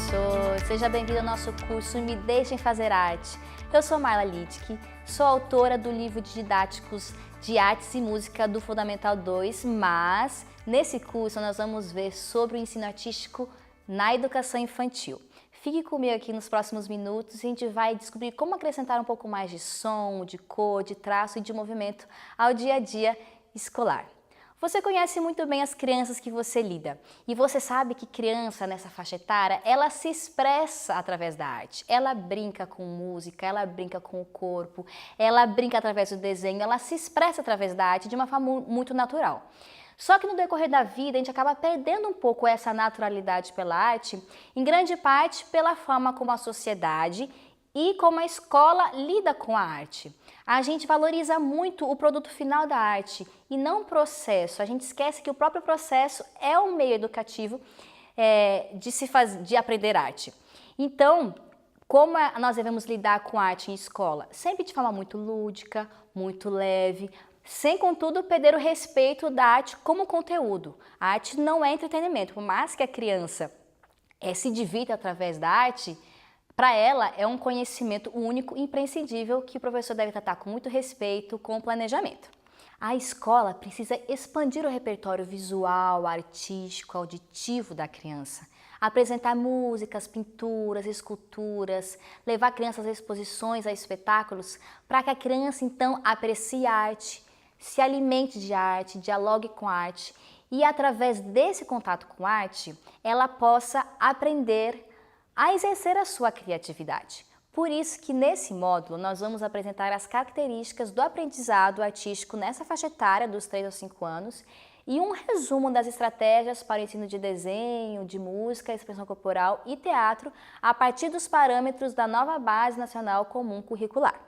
professor! Seja bem-vindo ao nosso curso Me Deixem Fazer Arte. Eu sou Marla Littke, sou autora do livro de didáticos de artes e música do Fundamental 2, mas nesse curso nós vamos ver sobre o ensino artístico na educação infantil. Fique comigo aqui nos próximos minutos e a gente vai descobrir como acrescentar um pouco mais de som, de cor, de traço e de movimento ao dia a dia escolar. Você conhece muito bem as crianças que você lida e você sabe que criança nessa faixa etária, ela se expressa através da arte. Ela brinca com música, ela brinca com o corpo, ela brinca através do desenho, ela se expressa através da arte de uma forma muito natural. Só que no decorrer da vida a gente acaba perdendo um pouco essa naturalidade pela arte, em grande parte pela forma como a sociedade e como a escola lida com a arte. A gente valoriza muito o produto final da arte e não o processo. A gente esquece que o próprio processo é um meio educativo de aprender arte. Então, como nós devemos lidar com a arte em escola? Sempre de forma muito lúdica, muito leve, sem, contudo, perder o respeito da arte como conteúdo. A arte não é entretenimento, por mais que a criança se divirta através da arte, para ela é um conhecimento único e imprescindível que o professor deve tratar com muito respeito, com planejamento. A escola precisa expandir o repertório visual, artístico, auditivo da criança, apresentar músicas, pinturas, esculturas, levar crianças a exposições, a espetáculos, para que a criança então aprecie a arte, se alimente de arte, dialogue com a arte e através desse contato com a arte, ela possa aprender a exercer a sua criatividade. Por isso que nesse módulo nós vamos apresentar as características do aprendizado artístico nessa faixa etária dos 3 aos 5 anos e um resumo das estratégias para o ensino de desenho, de música, expressão corporal e teatro a partir dos parâmetros da nova Base Nacional Comum Curricular.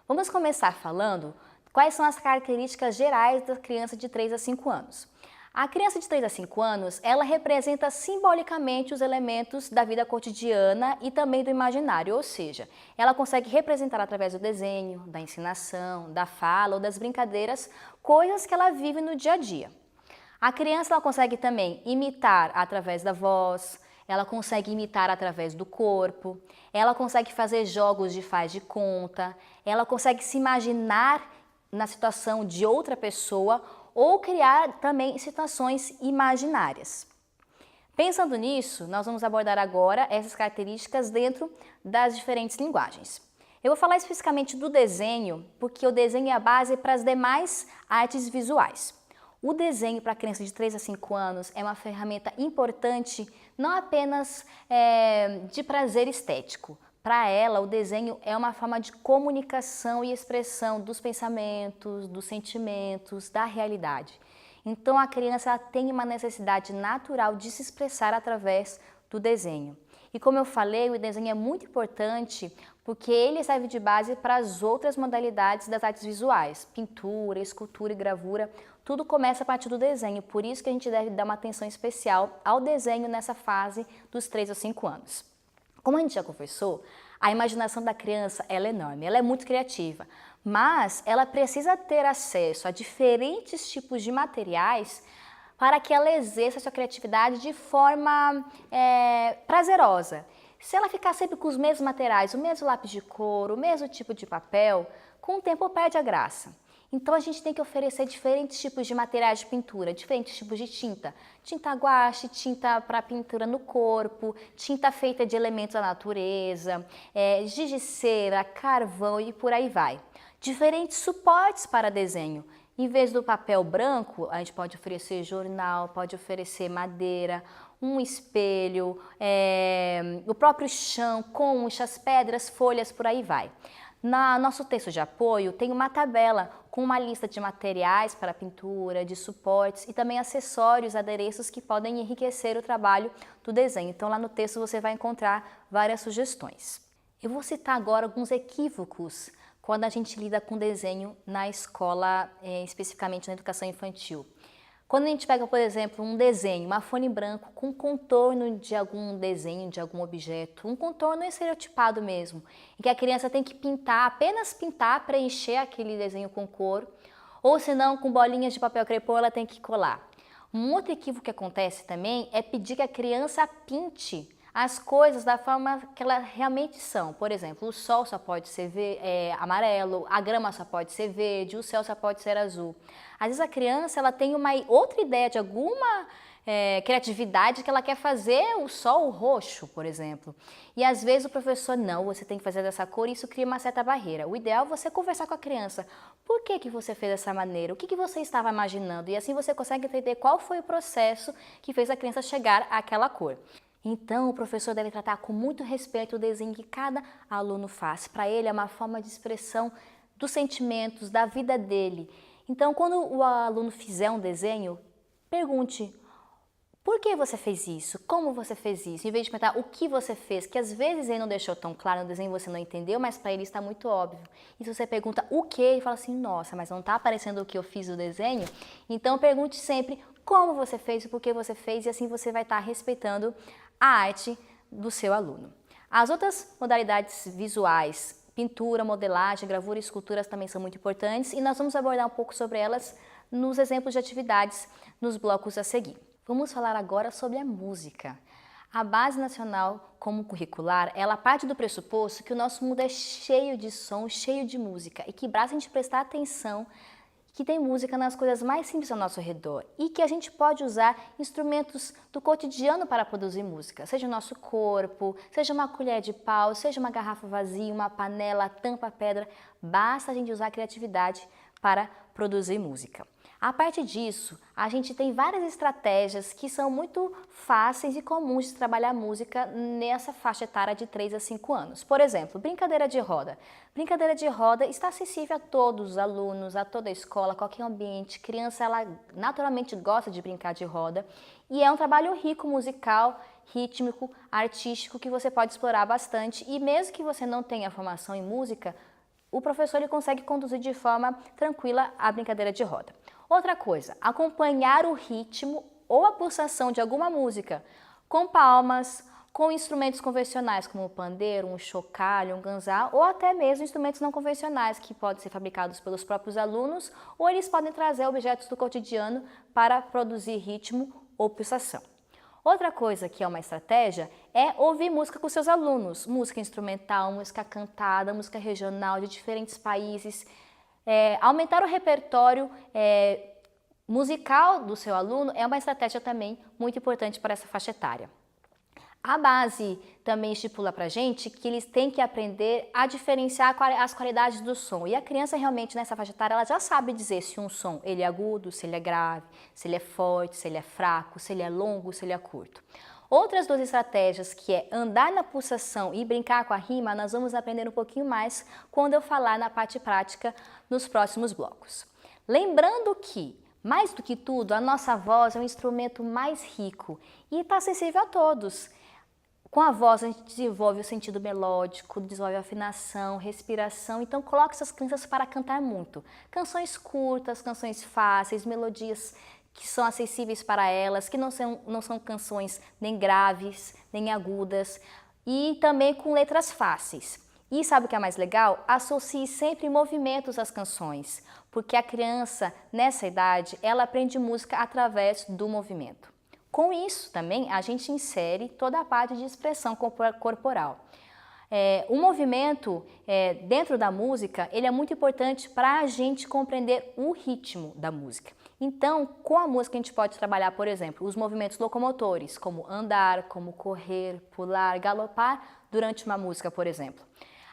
Vamos começar falando quais são as características gerais da criança de 3 a 5 anos. A criança de 3 a 5 anos, ela representa simbolicamente os elementos da vida cotidiana e também do imaginário, ou seja, ela consegue representar através do desenho, da ensinação, da fala ou das brincadeiras, coisas que ela vive no dia a dia. A criança ela consegue também imitar através da voz, ela consegue imitar através do corpo, ela consegue fazer jogos de faz de conta, ela consegue se imaginar na situação de outra pessoa ou criar também situações imaginárias. Pensando nisso, nós vamos abordar agora essas características dentro das diferentes linguagens. Eu vou falar especificamente do desenho, porque o desenho é a base para as demais artes visuais. O desenho para crianças de 3 a 5 anos é uma ferramenta importante, não apenas de prazer estético. Para ela, o desenho é uma forma de comunicação e expressão dos pensamentos, dos sentimentos, da realidade. Então, a criança tem uma necessidade natural de se expressar através do desenho. E como eu falei, o desenho é muito importante porque ele serve de base para as outras modalidades das artes visuais. Pintura, escultura e gravura, tudo começa a partir do desenho. Por isso que a gente deve dar uma atenção especial ao desenho nessa fase dos 3 a 5 anos. Como a gente já conversou, a imaginação da criança ela é enorme, ela é muito criativa, mas ela precisa ter acesso a diferentes tipos de materiais para que ela exerça a sua criatividade de forma prazerosa. Se ela ficar sempre com os mesmos materiais, o mesmo lápis de cor, o mesmo tipo de papel, com o tempo perde a graça. Então a gente tem que oferecer diferentes tipos de materiais de pintura, diferentes tipos de tinta. Tinta guache, tinta para pintura no corpo, tinta feita de elementos da natureza, giz de cera, carvão e por aí vai. Diferentes suportes para desenho. Em vez do papel branco, a gente pode oferecer jornal, pode oferecer madeira, um espelho, o próprio chão, conchas, pedras, folhas, por aí vai. No nosso texto de apoio tem uma tabela com uma lista de materiais para pintura, de suportes e também acessórios, adereços que podem enriquecer o trabalho do desenho. Então lá no texto você vai encontrar várias sugestões. Eu vou citar agora alguns equívocos quando a gente lida com desenho na escola, especificamente na educação infantil. Quando a gente pega, por exemplo, um desenho, uma folha em branco com contorno de algum desenho, de algum objeto, um contorno estereotipado mesmo, em que a criança tem que pintar, apenas pintar, preencher aquele desenho com cor, ou se não, com bolinhas de papel crepom, ela tem que colar. Um outro equívoco que acontece também é pedir que a criança pinte as coisas da forma que elas realmente são. Por exemplo, o sol só pode ser amarelo, a grama só pode ser verde, o céu só pode ser azul. Às vezes a criança ela tem uma outra ideia de alguma criatividade que ela quer fazer o sol roxo, por exemplo. E às vezes o professor, não, você tem que fazer dessa cor e isso cria uma certa barreira. O ideal é você conversar com a criança. Por que você fez dessa maneira? O que você estava imaginando? E assim você consegue entender qual foi o processo que fez a criança chegar àquela cor. Então, o professor deve tratar com muito respeito o desenho que cada aluno faz. Para ele é uma forma de expressão dos sentimentos, da vida dele. Então, quando o aluno fizer um desenho, pergunte: por que você fez isso? Como você fez isso? Em vez de perguntar o que você fez, que às vezes ele não deixou tão claro no desenho, você não entendeu, mas para ele está muito óbvio. E se você pergunta o que, ele fala assim, nossa, mas não está aparecendo o que eu fiz no desenho? Então pergunte sempre como você fez, o porquê você fez, e assim você vai estar respeitando a arte do seu aluno. As outras modalidades visuais, pintura, modelagem, gravura e esculturas também são muito importantes e nós vamos abordar um pouco sobre elas nos exemplos de atividades nos blocos a seguir. Vamos falar agora sobre a música. A Base Nacional Comum Curricular, ela parte do pressuposto que o nosso mundo é cheio de som, cheio de música e que basta a gente prestar atenção que tem música nas coisas mais simples ao nosso redor e que a gente pode usar instrumentos do cotidiano para produzir música, seja o nosso corpo, seja uma colher de pau, seja uma garrafa vazia, uma panela, tampa, pedra, basta a gente usar a criatividade para produzir música. A partir disso, a gente tem várias estratégias que são muito fáceis e comuns de trabalhar música nessa faixa etária de 3 a 5 anos. Por exemplo, brincadeira de roda. Brincadeira de roda está acessível a todos os alunos, a toda a escola, a qualquer ambiente. Criança, ela naturalmente gosta de brincar de roda e é um trabalho rico musical, rítmico, artístico que você pode explorar bastante e mesmo que você não tenha formação em música, o professor ele consegue conduzir de forma tranquila a brincadeira de roda. Outra coisa, acompanhar o ritmo ou a pulsação de alguma música com palmas, com instrumentos convencionais como o pandeiro, um chocalho, um ganzá ou até mesmo instrumentos não convencionais que podem ser fabricados pelos próprios alunos ou eles podem trazer objetos do cotidiano para produzir ritmo ou pulsação. Outra coisa que é uma estratégia é ouvir música com seus alunos, música instrumental, música cantada, música regional de diferentes países. Aumentar o repertório musical do seu aluno é uma estratégia também muito importante para essa faixa etária. A base também estipula para a gente que eles têm que aprender a diferenciar as qualidades do som. E a criança realmente nessa faixa etária ela já sabe dizer se um som ele é agudo, se ele é grave, se ele é forte, se ele é fraco, se ele é longo, se ele é curto. Outras duas estratégias que é andar na pulsação e brincar com a rima, nós vamos aprender um pouquinho mais quando eu falar na parte prática nos próximos blocos. Lembrando que, mais do que tudo, a nossa voz é um instrumento mais rico e está acessível a todos. Com a voz a gente desenvolve o sentido melódico, desenvolve a afinação, respiração, então coloque essas crianças para cantar muito. Canções curtas, canções fáceis, melodias que são acessíveis para elas, que não são canções nem graves, nem agudas e também com letras fáceis. E sabe o que é mais legal? Associe sempre movimentos às canções, porque a criança nessa idade ela aprende música através do movimento. Com isso também a gente insere toda a parte de expressão corporal. O movimento dentro da música ele é muito importante para a gente compreender o ritmo da música. Então, com a música a gente pode trabalhar, por exemplo, os movimentos locomotores, como andar, como correr, pular, galopar durante uma música, por exemplo.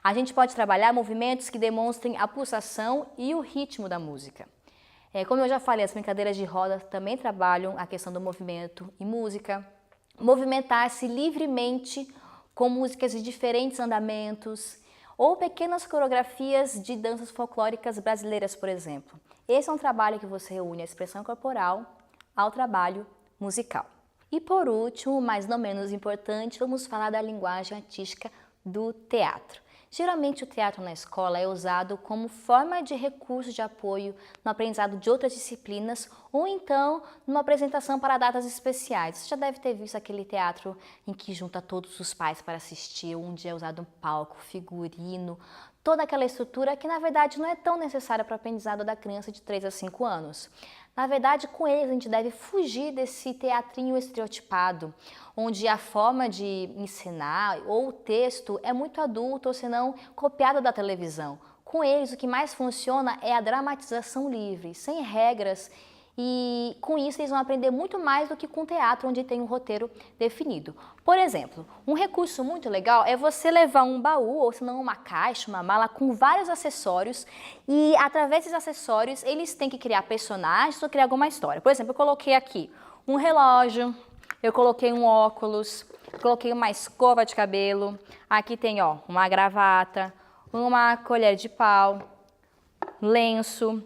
A gente pode trabalhar movimentos que demonstrem a pulsação e o ritmo da música. Como eu já falei, as brincadeiras de roda também trabalham a questão do movimento e música. Movimentar-se livremente com músicas de diferentes andamentos ou pequenas coreografias de danças folclóricas brasileiras, por exemplo. Esse é um trabalho que você reúne a expressão corporal ao trabalho musical. E por último, mas não menos importante, vamos falar da linguagem artística do teatro. Geralmente o teatro na escola é usado como forma de recurso de apoio no aprendizado de outras disciplinas ou então numa apresentação para datas especiais. Você já deve ter visto aquele teatro em que junta todos os pais para assistir, onde é usado um palco, figurino, toda aquela estrutura que na verdade não é tão necessária para o aprendizado da criança de 3 a 5 anos. Na verdade, com eles a gente deve fugir desse teatrinho estereotipado, onde a forma de ensinar ou o texto é muito adulto ou senão copiada da televisão. Com eles, o que mais funciona é a dramatização livre, sem regras, e com isso eles vão aprender muito mais do que com teatro, onde tem um roteiro definido. Por exemplo, um recurso muito legal é você levar um baú, ou se não uma caixa, uma mala com vários acessórios, e através desses acessórios eles têm que criar personagens ou criar alguma história. Por exemplo, eu coloquei aqui um relógio, eu coloquei um óculos, coloquei uma escova de cabelo, aqui tem uma gravata, uma colher de pau, lenço,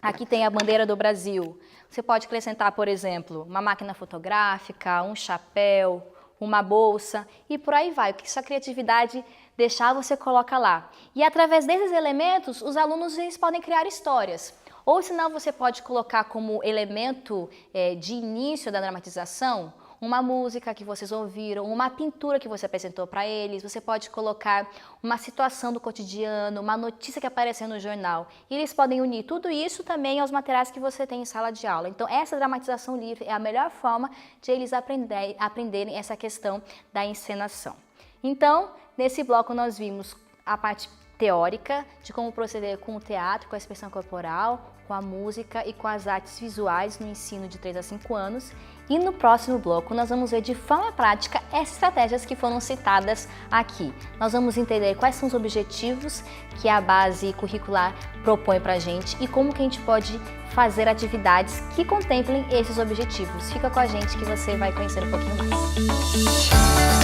aqui tem a bandeira do Brasil. Você pode acrescentar, por exemplo, uma máquina fotográfica, um chapéu, uma bolsa e por aí vai. O que sua criatividade deixar, você coloca lá. E através desses elementos, os alunos eles podem criar histórias. Ou senão você pode colocar como elemento de início da dramatização uma música que vocês ouviram, uma pintura que você apresentou para eles, você pode colocar uma situação do cotidiano, uma notícia que apareceu no jornal. E eles podem unir tudo isso também aos materiais que você tem em sala de aula. Então essa dramatização livre é a melhor forma de eles aprenderem essa questão da encenação. Então, nesse bloco nós vimos a parte teórica de como proceder com o teatro, com a expressão corporal, com a música e com as artes visuais no ensino de 3 a 5 anos. E no próximo bloco nós vamos ver de forma prática essas estratégias que foram citadas aqui. Nós vamos entender quais são os objetivos que a base curricular propõe para a gente e como que a gente pode fazer atividades que contemplem esses objetivos. Fica com a gente que você vai conhecer um pouquinho mais.